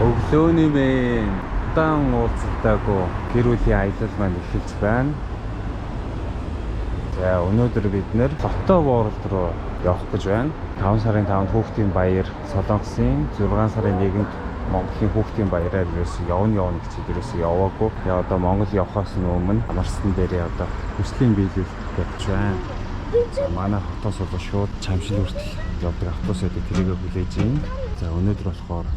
Өглөөний мэн удаан уулзалтаагүй гэр бүлийн аялал маань эхэлж байна. За өнөөдөр бид нэр Лото World руу явах гэж байна. 5 сарын 5-нд хүүхдийн баяр, Солонгосын 6 сарын 1-нд Монголын хүүхдийн баяраар ерөөсөө явна гэж ерөөсөө яваагүй. Яа одоо Монгол явахаас өмнө амарсан дээрээ одоо хүслийн биелүүлэх гэж байна. Манай хотоос бол шууд Чамшил хүртэл явдаг автобус байдаг, тэрийгээ хүлээж ийн. За өнөөдөр болохоор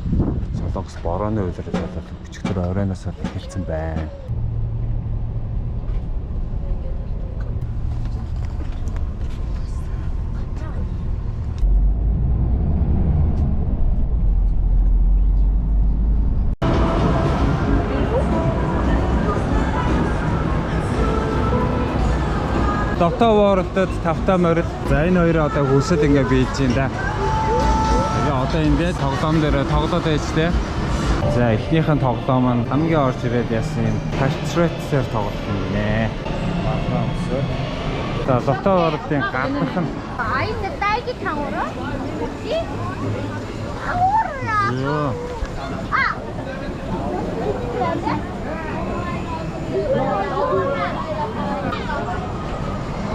Солонгос борооны үйлрэл болоод өчигдөр оройноос хэлсэн байна. Лото World-д тавтаа морил. За энэ хоёроо одоо хүсэл ингээ бийж юм да. Одоо ингээд тоглоом дээр тоглоод байж тээ. За эхнийх нь тоглоом нь хамгийн орж ирээд яасан юм Patriots-ээр тоглох юм нэ. За Лото World-ийн гаднах нь 아이는 딸기 탕으로? 뭐지? 탕후루야. 아!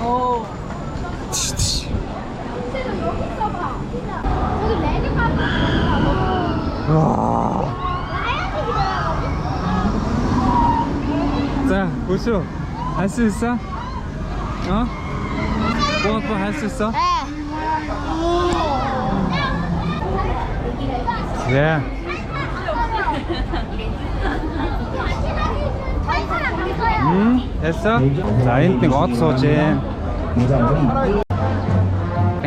오. 저기 레드 가루. 와. 자, 우수. 할 수 있어? 어? 뽀뽀 할 수 있어? 네. 됐어? 자, энэ нэг од сууж ээ.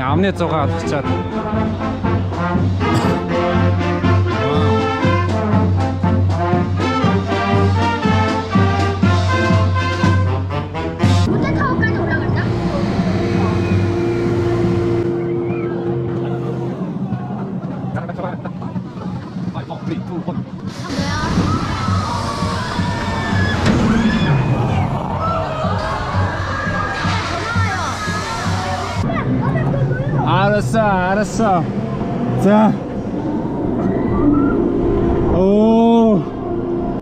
Амны зугаа алчаад. 알았어. 자. 오.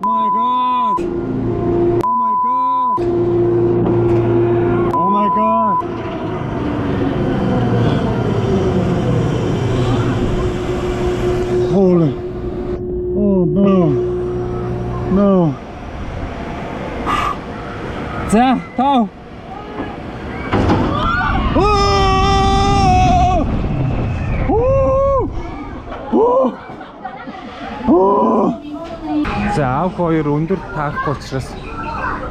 마이 갓. 오 마이 갓. Holy. Oh no. 자, 더. За аав хоёр өндөр таахгүй учраас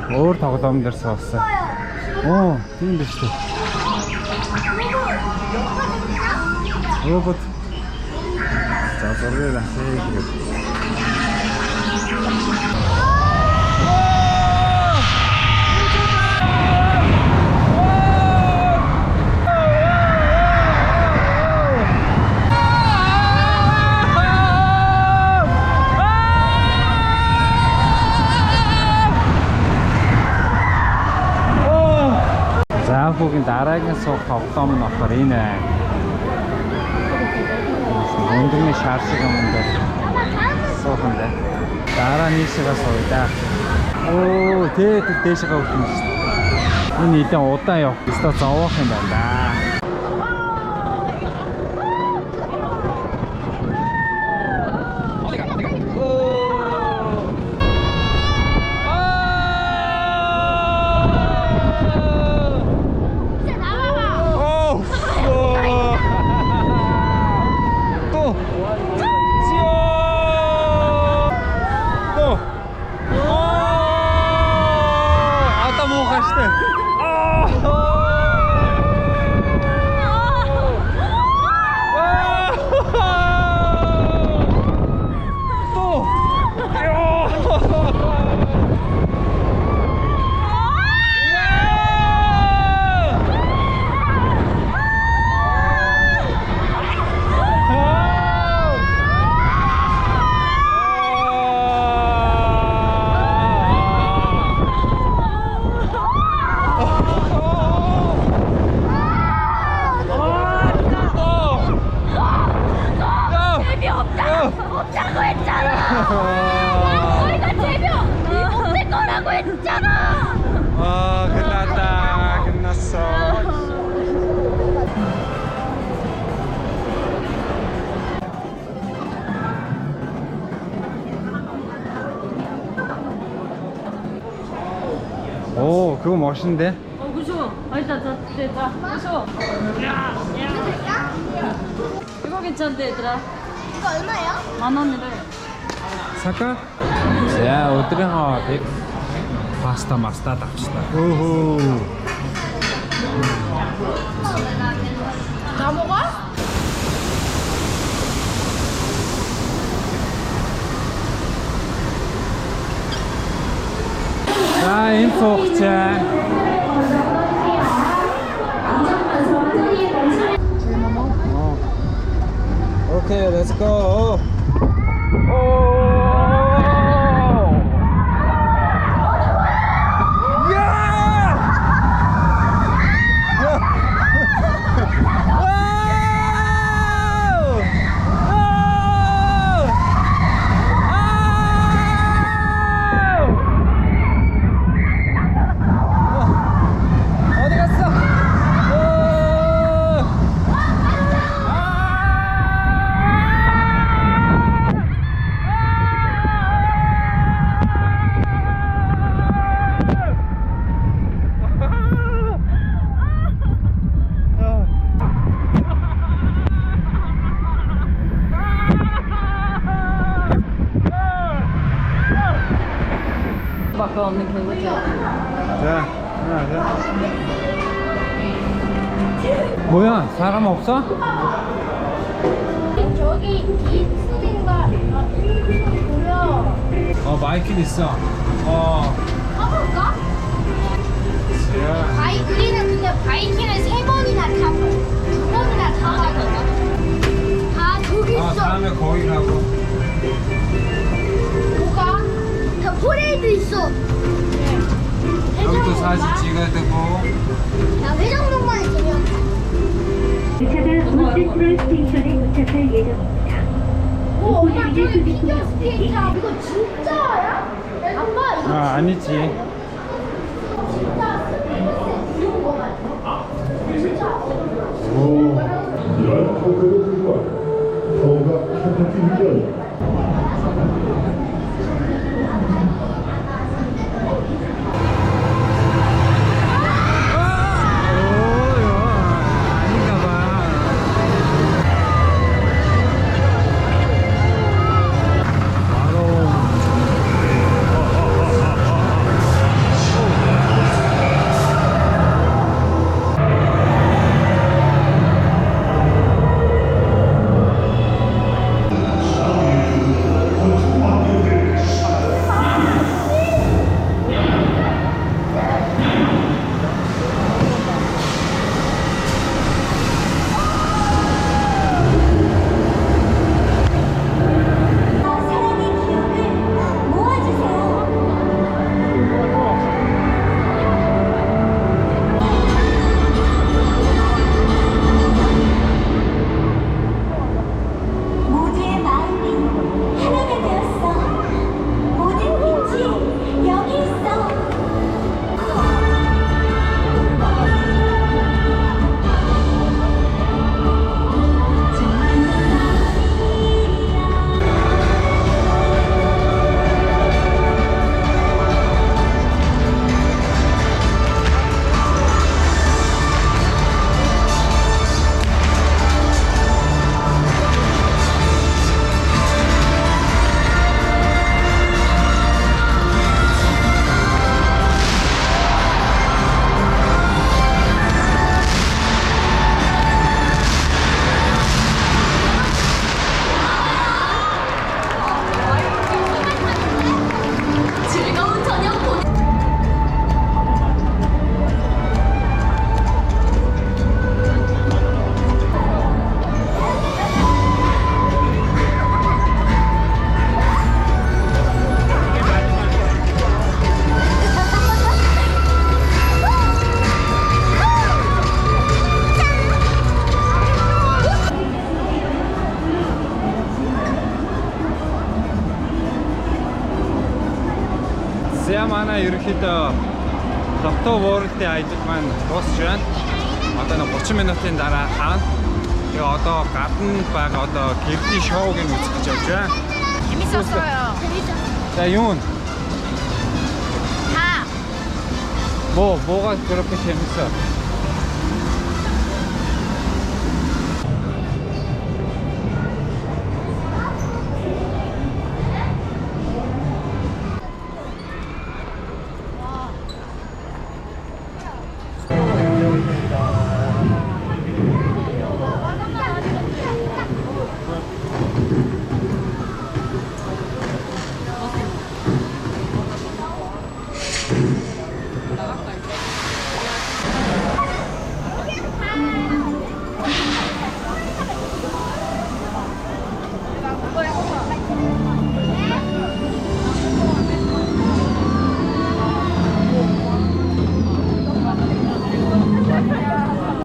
өөр тоглоом дээр суусан. Оо, тийм дээ шүү. Робот. За зургийг авъя. Хүүгийн дараагийн суух тоглоом нь болохоор энэ байна. Өндөрний шар шиг юм дээр суух юм байна. Дараа нийшээгээ сууя да. Оо, дээшээгээ өгөх юм шүү дээ. Энэ нэлээд удаан явах. Өстө зовоох юм байна да. 우리가 재명 없을 거라고 했잖아. 끝났다. 끝났어. 오, 그거 멋있는데? 그죠? 아니다, 자, 그죠? 이거 괜찮대, 얘들아. 이거 얼마예요? 10,000원이래. 살까? 자, 어디가 백 파스타 마스타 답시다. 우후. 다 먹어? 자, 인포자. 오케이, 렛츠 고. 어디 갔어? 밖에 없는 개구리. 자, 하나, 자. 뭐야? 사람 없어? 저기 이승인가 보여. 마이크 있어. 가볼까? 자. 우리는 근데 바이킹을 3번이나 타고 2번이나 타거든. 아 저기 있어. 다음에 거기 가고. 뭐가? 다 포레이드 있어. 여기도 사진 찍어야 되고. 나 회전목마를 재미없다. 차가 몬스트로 스테이션에 도착할 예정입니다. 오 엄마 저기 피겨 스케이트야. 이거 진짜야? 아빠 이거 아니지. 진짜 이런 거 같아. 진짜. 이러한 컴퓨터 불과 서울과 컴퓨터 유전 아닌가 봐. За манай ерөнхийдөө Lotto World-ийн аялал маань дуусч байна. Одоо нэг 30 минутын дараа хаана. Тэгээ одоо гадна байгаа одоо гэрдийн шоуг нь үзэх гэж явж байна. 재밌었어요. За юу н? 다. 뭐가 그렇게 재밌어?